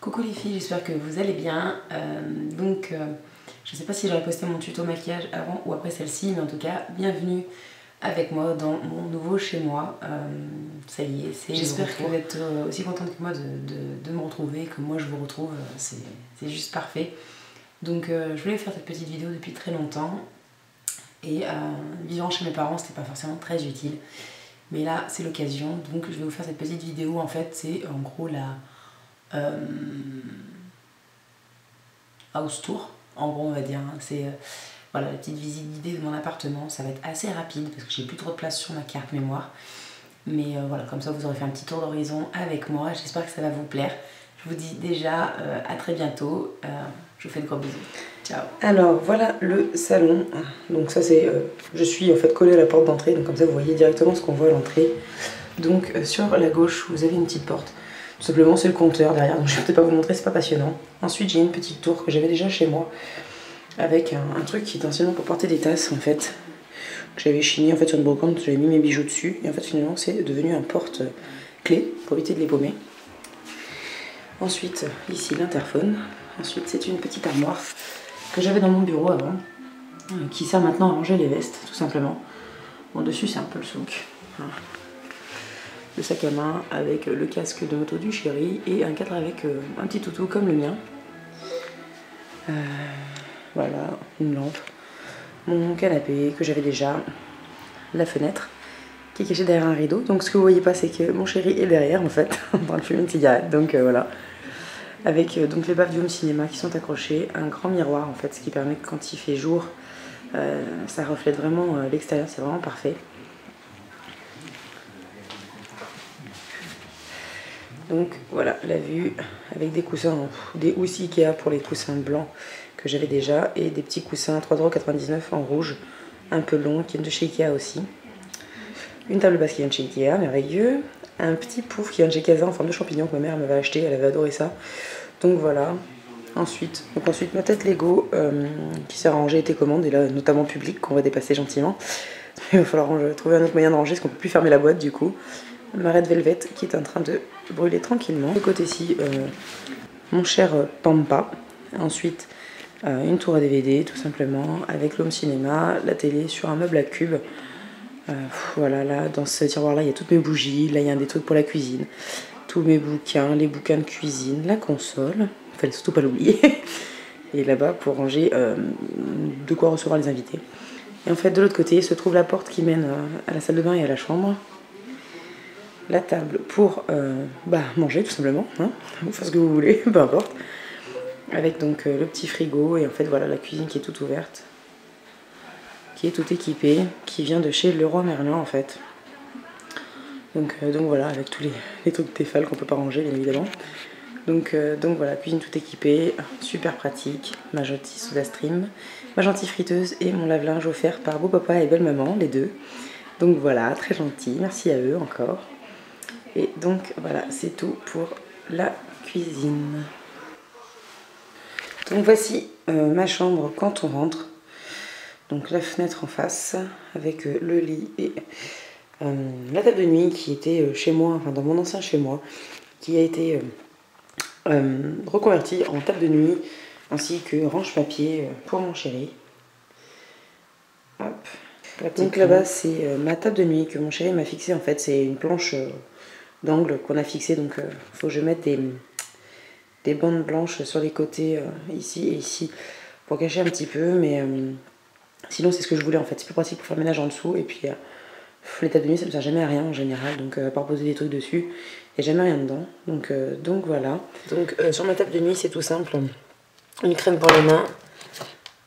Coucou les filles, j'espère que vous allez bien. Je sais pas si j'aurais posté mon tuto maquillage avant ou après celle-ci, mais en tout cas, bienvenue avec moi dans mon nouveau chez moi. Ça y est, j'espère que vous êtes aussi contente que moi de me retrouver, que moi je vous retrouve, c'est juste parfait. Donc je voulais faire cette petite vidéo depuis très longtemps et vivant chez mes parents, c'était pas forcément très utile. Mais là, c'est l'occasion, donc je vais vous faire cette petite vidéo. En fait, c'est en gros la house tour, en gros on va dire, hein. C'est voilà, la petite visite guidée de mon appartement. Ça va être assez rapide parce que j'ai plus trop de place sur ma carte mémoire, mais voilà, comme ça vous aurez fait un petit tour d'horizon avec moi. J'espère que ça va vous plaire. Je vous dis déjà à très bientôt. Je vous fais de gros bisous. Ciao. Alors voilà le salon. Donc ça c'est je suis en fait collée à la porte d'entrée, donc comme ça vous voyez directement ce qu'on voit à l'entrée. Donc sur la gauche vous avez une petite porte. Tout simplement c'est le compteur derrière, donc je vais peut-être pas vous montrer, c'est pas passionnant. Ensuite j'ai une petite tour que j'avais déjà chez moi avec un truc qui est anciennement pour porter des tasses en fait, que j'avais chiné en fait sur une brocante, j'avais mis mes bijoux dessus et en fait finalement c'est devenu un porte-clés pour éviter de les paumer. Ensuite ici l'interphone. Ensuite c'est une petite armoire que j'avais dans mon bureau avant, qui sert maintenant à ranger les vestes tout simplement. Bon, dessus c'est un peu le souk. Le sac à main avec le casque de moto du chéri et un cadre avec un petit toutou comme le mien. Voilà, une lampe, mon canapé que j'avais déjà, la fenêtre qui est cachée derrière un rideau. Donc ce que vous voyez pas, c'est que mon chéri est derrière en fait, en train de fumer une cigarette. Donc voilà, avec donc les baffes du home cinéma qui sont accrochées, un grand miroir en fait, ce qui permet que quand il fait jour, ça reflète vraiment l'extérieur, c'est vraiment parfait. Donc voilà la vue avec des coussins, des housses Ikea pour les coussins blancs que j'avais déjà et des petits coussins 3,99 € en rouge, un peu long, qui viennent de chez Ikea aussi. Une table basse qui vient de chez Ikea, merveilleux. Un petit pouf qui vient de chez Casa en forme de champignon que ma mère m'avait acheté, elle avait adoré ça. Donc voilà. Ensuite ma tête Lego qui sert à ranger les télécommandes, et là notamment public qu'on va dépasser gentiment. Il va falloir trouver un autre moyen de ranger parce qu'on peut plus fermer la boîte du coup. Ma Red Velvet qui est en train de brûler tranquillement. De côté-ci, mon cher Pampa. Ensuite, une tour à DVD tout simplement avec l'home cinéma, la télé sur un meuble à cubes. Voilà, là dans ce tiroir-là, il y a toutes mes bougies. Là, il y a des trucs pour la cuisine. Tous mes bouquins, les bouquins de cuisine, la console. Il fallait surtout pas l'oublier. Et là-bas, pour ranger de quoi recevoir les invités. Et en fait, de l'autre côté, se trouve la porte qui mène à la salle de bain et à la chambre. La table pour manger tout simplement, hein, vous faites ce que vous voulez, peu importe. Avec donc le petit frigo et en fait voilà la cuisine qui est toute ouverte, qui est toute équipée, qui vient de chez Leroy Merlin en fait. Donc voilà, avec tous les trucs Tefal qu'on peut pas ranger bien évidemment. Donc voilà, cuisine toute équipée, super pratique, ma gentille soda stream, ma gentille friteuse et mon lave-linge offert par Beau Papa et Belle Maman, les deux. Donc voilà, très gentil, merci à eux encore. Et donc voilà, c'est tout pour la cuisine. Donc voici ma chambre quand on rentre. Donc la fenêtre en face avec le lit et la table de nuit qui était chez moi, enfin dans mon ancien chez moi, qui a été reconvertie en table de nuit ainsi que range-papier pour mon chéri. Hop. Donc là-bas c'est ma table de nuit que mon chéri m'a fixée en fait, c'est une planche d'angle qu'on a fixé, donc il faut que je mette des bandes blanches sur les côtés ici et ici pour cacher un petit peu, mais sinon c'est ce que je voulais en fait, c'est plus pratique pour faire le ménage en dessous. Et puis les tables de nuit ça ne sert jamais à rien en général, donc à part poser des trucs dessus, il n'y a jamais rien dedans, donc voilà. Donc sur ma table de nuit c'est tout simple, une crème pour les mains,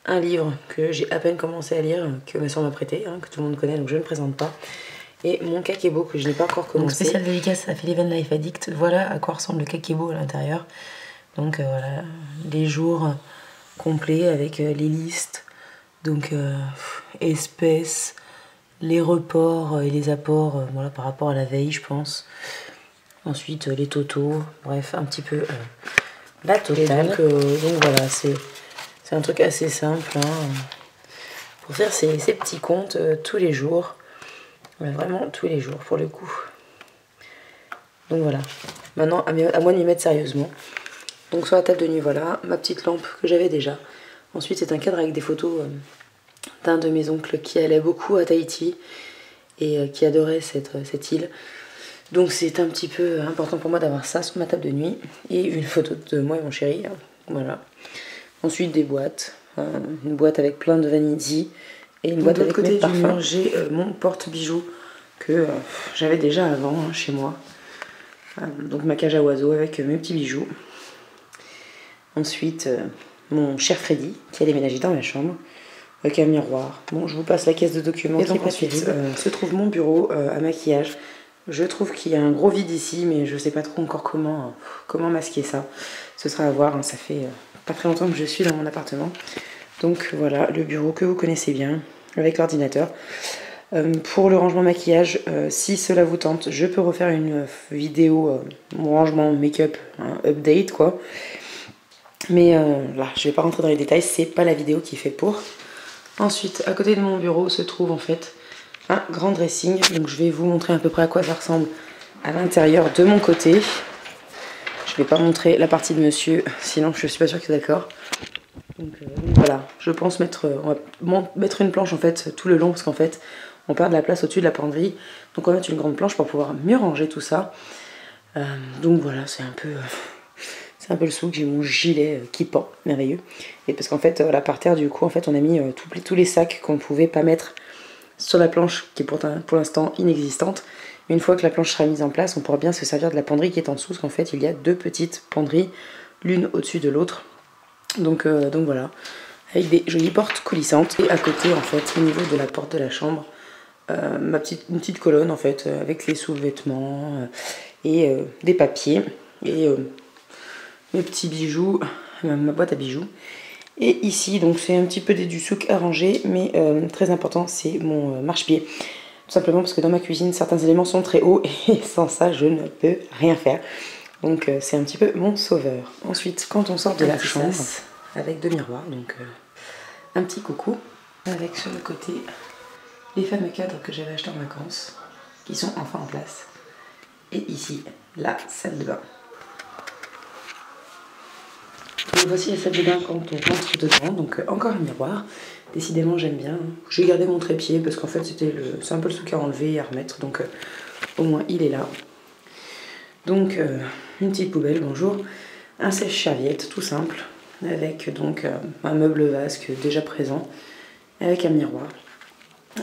un livre que j'ai à peine commencé à lire, que ma soeur m'a prêté, hein, que tout le monde connaît donc je ne présente pas. Et mon kakebo que je n'ai pas encore commencé. Donc spécial dédicace à Philippe Life Addict. Voilà à quoi ressemble le kakebo à l'intérieur. Donc voilà, les jours complets avec les listes. Donc espèces, les reports et les apports voilà, par rapport à la veille je pense. Ensuite les totaux, bref un petit peu la totale. Donc voilà, c'est un truc assez simple hein, pour faire ces petits comptes tous les jours. Mais vraiment tous les jours pour le coup. Donc voilà. Maintenant à moi de m'y mettre sérieusement. Donc sur la table de nuit, voilà, ma petite lampe que j'avais déjà. Ensuite c'est un cadre avec des photos d'un de mes oncles qui allait beaucoup à Tahiti et qui adorait cette île. Donc c'est un petit peu important pour moi d'avoir ça sur ma table de nuit. Et une photo de moi et mon chéri, voilà. Ensuite des boîtes, une boîte avec plein de vanilles et une boîte avec mes parfums. De l'autre côté du mur, j'ai mon porte-bijoux que j'avais déjà avant chez moi. Donc ma cage à oiseaux avec mes petits bijoux. Ensuite mon cher Freddy qui a déménagé dans ma chambre avec un miroir. Bon, je vous passe la caisse de documents. Et donc ensuite se trouve mon bureau à maquillage. Je trouve qu'il y a un gros vide ici, mais je sais pas trop encore comment masquer ça. Ce sera à voir, hein. Ça fait pas très longtemps que je suis dans mon appartement. Donc voilà, le bureau que vous connaissez bien, avec l'ordinateur. Pour le rangement maquillage, si cela vous tente, je peux refaire une vidéo, mon rangement make-up, update quoi. Mais là, je vais pas rentrer dans les détails, c'est pas la vidéo qui fait pour. Ensuite, à côté de mon bureau se trouve en fait un grand dressing. Donc je vais vous montrer à peu près à quoi ça ressemble à l'intérieur de mon côté. Je vais pas montrer la partie de monsieur, sinon je suis pas sûre qu'il est d'accord. Donc voilà, je pense on va mettre une planche en fait tout le long parce qu'en fait on perd de la place au-dessus de la penderie. Donc on va mettre une grande planche pour pouvoir mieux ranger tout ça. Donc voilà, c'est un peu le souk. J'ai mon gilet qui pend, merveilleux. Et parce qu'en fait, voilà, par terre, du coup, en fait, on a mis tous les sacs qu'on ne pouvait pas mettre sur la planche, qui est pour l'instant inexistante. Mais une fois que la planche sera mise en place, on pourra bien se servir de la penderie qui est en dessous, parce qu'en fait, il y a deux petites penderies, l'une au-dessus de l'autre. Donc voilà, avec des jolies portes coulissantes. Et à côté, en fait, au niveau de la porte de la chambre, une petite colonne, en fait, avec les sous-vêtements et des papiers. Et mes petits bijoux, ma boîte à bijoux. Et ici, donc c'est un petit peu du souk arrangé, mais très important, c'est mon marchepied. Tout simplement parce que dans ma cuisine, certains éléments sont très hauts et sans ça, je ne peux rien faire. Donc c'est un petit peu mon sauveur. Ensuite, quand on sort de la chambre, avec deux miroirs, donc un petit coucou, avec sur le côté les fameux cadres que j'avais achetés en vacances, qui sont enfin en place. Et ici, la salle de bain. Donc voici la salle de bain quand on rentre dedans, donc encore un miroir. Décidément j'aime bien. J'ai gardé mon trépied parce qu'en fait c'est un peu le souk à enlever et à remettre, donc au moins il est là. Donc une petite poubelle, bonjour. Un sèche-serviette tout simple, avec donc un meuble vasque déjà présent, avec un miroir.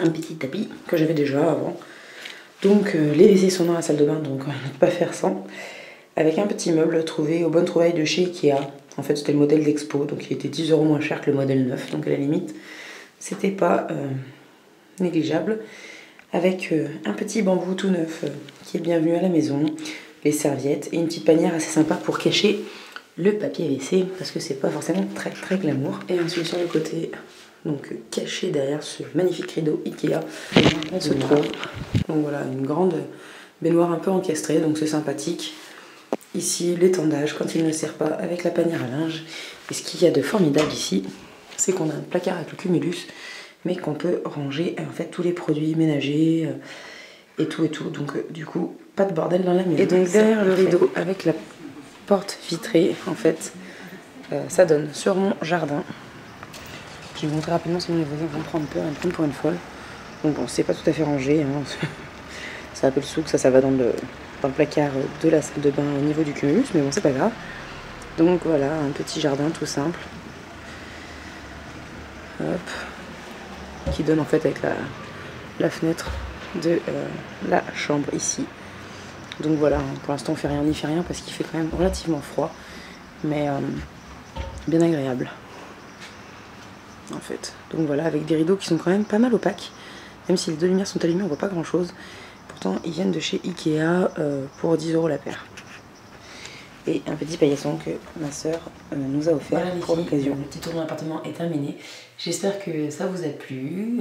Un petit tapis que j'avais déjà avant. Donc les WC sont dans la salle de bain, donc on ne peut pas faire sans. Avec un petit meuble trouvé aux bonnes trouvailles de chez Ikea. En fait, c'était le modèle d'expo, donc il était 10 € moins cher que le modèle neuf, donc à la limite, c'était pas négligeable. Avec un petit bambou tout neuf qui est bienvenu à la maison, les serviettes et une petite panière assez sympa pour cacher le papier WC, parce que c'est pas forcément très très glamour. Et ensuite sur le côté, donc caché derrière ce magnifique rideau Ikea, on se trouve donc voilà, une grande baignoire un peu encastrée, donc c'est sympathique. Ici, l'étendage quand il ne sert pas avec la panière à linge. Et ce qu'il y a de formidable ici, c'est qu'on a un placard avec le cumulus, mais qu'on peut ranger en fait tous les produits ménagers et tout. Donc du coup, pas de bordel dans la maison. Et donc derrière le rideau, avec la porte vitrée, en fait, ça donne sur mon jardin. Je vais vous montrer rapidement, sinon les voisins vont prendre peur et me prendre pour une folle. Donc bon, c'est pas tout à fait rangé, hein. C'est un peu le souk, ça va dans le placard de la salle de bain au niveau du cumulus, mais bon, c'est pas grave. Donc voilà, un petit jardin tout simple. Hop. Qui donne en fait avec la fenêtre de la chambre ici. Donc voilà, pour l'instant on fait rien, n'y fait rien parce qu'il fait quand même relativement froid, mais bien agréable en fait. Donc voilà, avec des rideaux qui sont quand même pas mal opaques, même si les deux lumières sont allumées, on voit pas grand chose. Pourtant ils viennent de chez Ikea pour 10 € la paire. Et un petit paillasson que ma soeur nous a offert voilà, pour l'occasion. Le petit tour de l'appartement est terminé. J'espère que ça vous a plu.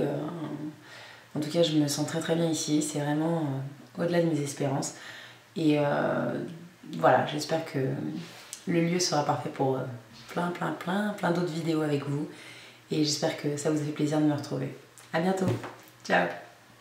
En tout cas, je me sens très très bien ici. C'est vraiment au-delà de mes espérances. Et voilà, j'espère que le lieu sera parfait pour plein d'autres vidéos avec vous. Et j'espère que ça vous a fait plaisir de me retrouver. À bientôt. Ciao.